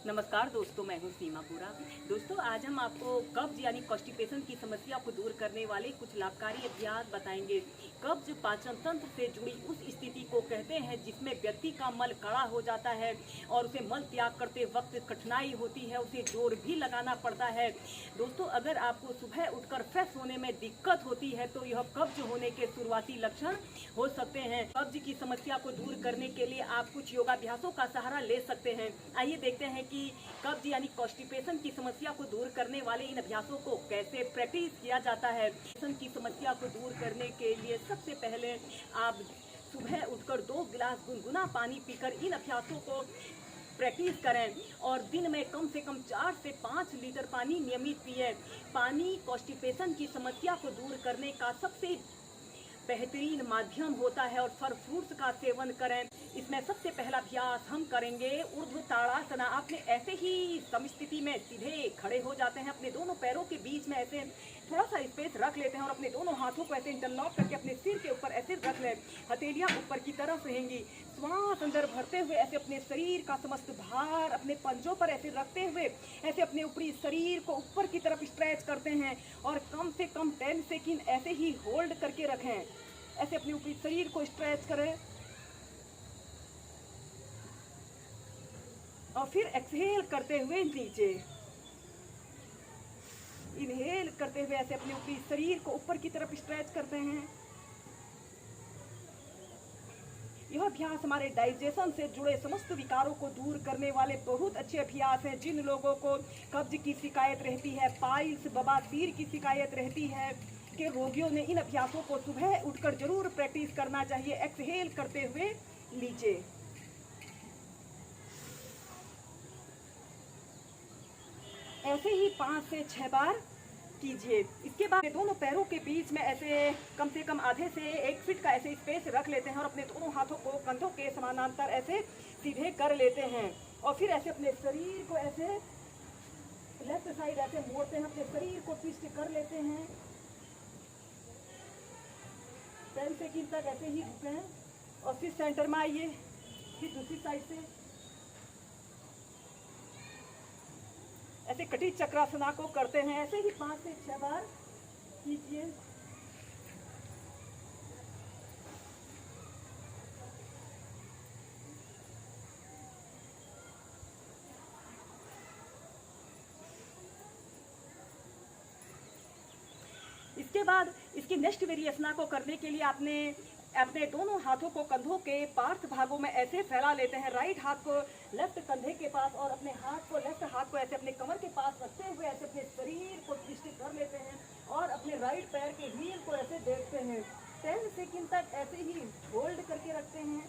नमस्कार दोस्तों, मैं हूं सीमा पुरा। दोस्तों, आज हम आपको कब्ज यानी कॉन्स्टिपेशन की समस्या को दूर करने वाले कुछ लाभकारी अभ्यास बताएंगे। कब्ज पाचन तंत्र से जुड़ी उस स्थिति को कहते हैं जिसमें व्यक्ति का मल कड़ा हो जाता है और उसे मल त्याग करते वक्त कठिनाई होती है, उसे जोर भी लगाना पड़ता है। दोस्तों, अगर आपको सुबह उठकर फ्रेश होने में दिक्कत होती है तो यह कब्ज होने के शुरुआती लक्षण हो सकते हैं। कब्ज की समस्या को दूर करने के लिए आप कुछ योगाभ्यासों का सहारा ले सकते हैं। आइए देखते हैं कि कब्ज यानी कॉन्स्टिपेशन की समस्या को दूर करने वाले इन अभ्यासों को कैसे प्रैक्टिस किया जाता है। कॉन्स्टिपेशन की समस्या को दूर करने के लिए सबसे पहले आप सुबह उठकर 2 गिलास गुनगुना पानी पीकर इन अभ्यासों को प्रैक्टिस करें और दिन में कम से कम 4 से 5 लीटर पानी नियमित पिए। पानी कॉन्स्टिपेशन की समस्या को दूर करने का सबसे बेहतरीन माध्यम होता है और फल फ्रूट्स का सेवन करें। इसमें सबसे पहला अभ्यास हम करेंगे ऊर्ध्व ताड़ासना। आपने ऐसे ही समस्थिति में सीधे खड़े हो जाते हैं, अपने दोनों पैरों के बीच में ऐसे थोड़ा सा स्पेस रख लेते हैं और अपने दोनों हाथों को ऐसे इंटरलॉक करके अपने सिर के ऊपर ऐसे रख लें। हथेलियां ऊपर की तरफ रहेंगी। श्वास अंदर भरते हुए ऐसे अपने शरीर का समस्त भार अपने पंजों पर ऐसे रखते हुए ऐसे अपने ऊपरी शरीर को ऊपर की तरफ स्ट्रेच करते हैं और कम से कम 10 सेकेंड ऐसे ही होल्ड करके रखें। ऐसे अपने ऊपरी शरीर को स्ट्रेच करें और फिर एक्सहेल करते हुए नीचे, इनहेल करते हुए ऐसे अपने ऊपरी शरीर को ऊपर की तरफ स्ट्रेच करते हैं। यह अभ्यास हमारे डाइजेशन से जुड़े समस्त विकारों को दूर करने वाले बहुत अच्छे अभ्यास हैं। जिन लोगों को कब्ज की शिकायत रहती है, पाइल्स, बवासीर की शिकायत रहती है के रोगियों ने इन अभ्यासों को सुबह उठकर जरूर प्रैक्टिस करना चाहिए। एक्सहेल करते हुए नीचे, ऐसे ही 5 से 6 बार कीजिए। इसके बाद दोनों पैरों के बीच में ऐसे कम से कम आधे से 1 फीट का ऐसे स्पेस रख लेते हैं और अपने दोनों हाथों को कंधों के समानांतर ऐसे सीधे कर लेते हैं और फिर ऐसे अपने शरीर को ऐसे लेफ्ट साइड ऐसे मोड़ते हैं, अपने शरीर को ट्विस्ट कर लेते हैं। 10 सेकंड तक ऐसे ही रुकें और फिर सेंटर में आइए, फिर दूसरी साइड से ऐसे कटी चक्रासना को करते हैं। ऐसे ही 5 से 6 बार कीजिए। इसके बाद इसकी नेक्स्ट वेरिएशना को करने के लिए आपने अपने दोनों हाथों को कंधों के पार्श्व भागों में ऐसे फैला लेते हैं। राइट हाथ को लेफ्ट कंधे के पास और अपने लेफ्ट हाथ को ऐसे अपने कमर के पास रखते हुए ऐसे अपने शरीर को ट्विस्ट कर लेते हैं और अपने राइट पैर के हील को ऐसे देखते हैं। 10 सेकंड तक ऐसे ही होल्ड करके रखते हैं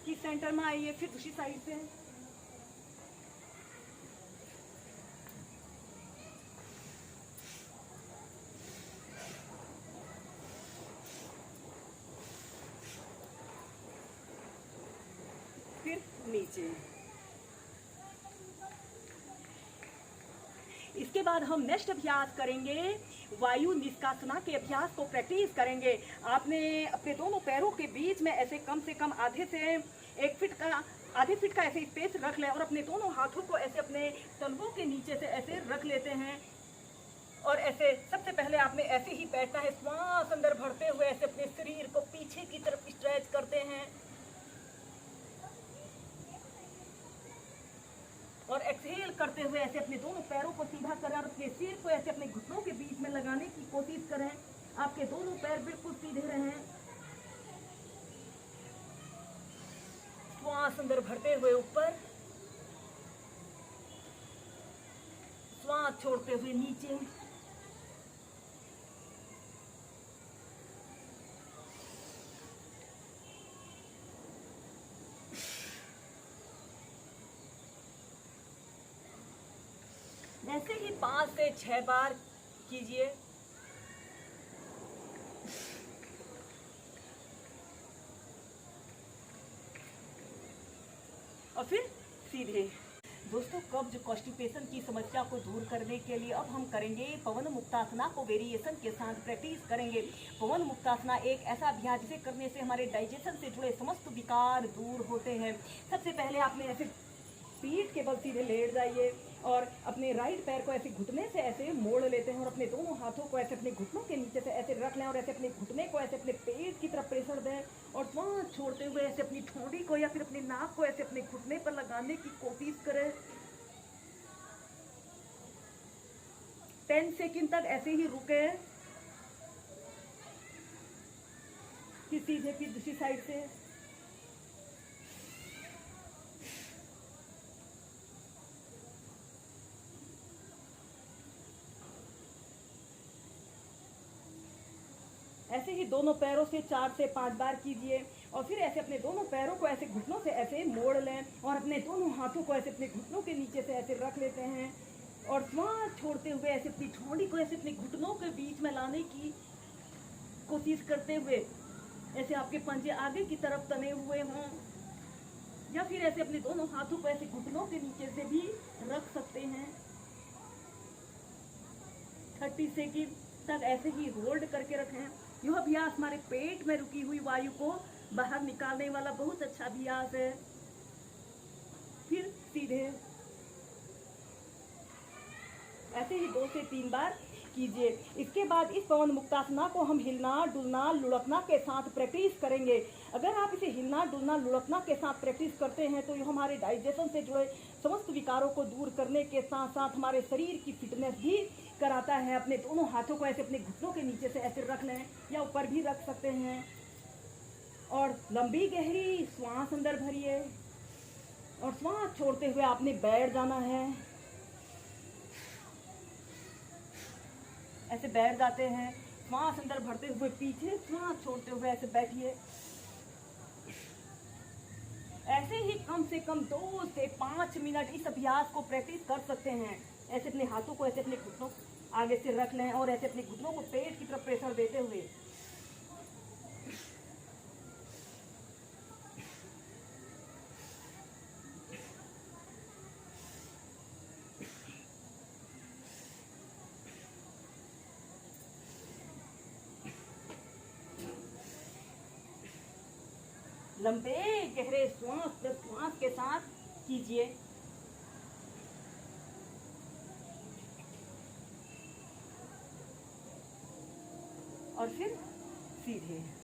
कि सेंटर में आइए, फिर दूसरी साइड से फिर नीचे। इसके बाद हम नेक्स्ट अभ्यास करेंगे, वायु निष्कासना के अभ्यास को प्रैक्टिस करेंगे। आपने अपने दोनों पैरों के बीच में ऐसे कम से कम आधे फीट का ऐसे स्पेस रख लें और अपने दोनों हाथों को ऐसे अपने तलवों के नीचे से ऐसे रख लेते हैं और ऐसे सबसे पहले आपने ऐसे ही बैठना है। श्वास अंदर भरते हुए ऐसे अपने शरीर को पीछे की तरफ स्ट्रेच करते हैं और एक्सहेल करते हुए ऐसे अपने दोनों पैरों को सीधा करें और अपने सिर को ऐसे अपने घुटनों के बीच में लगाने की कोशिश करें। आपके दोनों पैर बिल्कुल सीधे रहें। श्वास अंदर भरते हुए ऊपर, श्वास छोड़ते हुए नीचे। ऐसे ही 5 से 6 बार कीजिए। और फिर सीधे। दोस्तों, कब्ज कॉन्स्टिपेशन की समस्या को दूर करने के लिए अब हम करेंगे पवन मुक्तासना को वेरिएशन के साथ प्रैक्टिस करेंगे। पवन मुक्तासना एक ऐसा अभ्यास जिसे करने से हमारे डाइजेशन से जुड़े समस्त विकार दूर होते हैं। सबसे पहले आपने ऐसे पीठ के बल सीधे लेट जाइए और अपने राइट पैर को ऐसे घुटने से ऐसे मोड़ लेते हैं और अपने दोनों हाथों को ऐसे अपने घुटनों के नीचे से ऐसे रख लें और ऐसे अपने घुटने को ऐसे अपने पेट की तरफ प्रेशर दें और श्वास छोड़ते हुए ऐसे अपनी ठोड़ी को या फिर अपनी नाक को ऐसे अपने घुटने पर लगाने की कोशिश करें। 10 सेकंड तक ऐसे ही रुके। फिर सीधे फिर दूसरी साइड से। ऐसे ही दोनों पैरों से 4 से 5 बार कीजिए और फिर ऐसे अपने दोनों पैरों को ऐसे घुटनों से ऐसे मोड़ लें और अपने दोनों हाथों को ऐसे अपने घुटनों के नीचे से ऐसे रख लेते हैं और श्वास छोड़ते हुए ऐसे अपनी ठोड़ी को ऐसे अपने घुटनों के बीच में लाने की कोशिश करते हुए ऐसे आपके पंजे आगे की तरफ तने हुए हों या फिर ऐसे अपने दोनों हाथों को ऐसे घुटनों के नीचे से भी रख सकते हैं। 30 सेकंड तक ऐसे ही होल्ड करके रखें। यह अभ्यास हमारे पेट में रुकी हुई वायु को बाहर निकालने वाला बहुत अच्छा अभ्यास है। फिर सीधे ऐसे ही 2 से 3 बार कीजिए। इसके बाद इस पवन मुक्तासना को हम हिलना डुलना लुढ़कना के साथ प्रैक्टिस करेंगे। अगर आप इसे हिलना डुलना लुढ़कना के साथ प्रैक्टिस करते हैं तो यह हमारे डाइजेशन से जुड़े समस्त विकारों को दूर करने के साथ साथ हमारे शरीर की फिटनेस भी कराता है। अपने दोनों हाथों को ऐसे अपने घुटनों के नीचे से ऐसे रख लें या ऊपर भी रख सकते हैं और लंबी गहरी श्वास अंदर भरिए और श्वास छोड़ते हुए आपने बैठ जाना है। ऐसे बैठ जाते हैं, श्वास अंदर भरते हुए पीछे, श्वास छोड़ते हुए ऐसे बैठिए। ऐसे ही कम से कम 2 से 5 मिनट इस अभ्यास को प्रैक्टिस कर सकते हैं। ऐसे अपने हाथों को ऐसे अपने घुटनों आगे से रख लें और ऐसे अपने घुटनों को पेट की तरफ प्रेशर देते हुए लंबे गहरे श्वास प्रश्वास के साथ कीजिए और फिर सीधे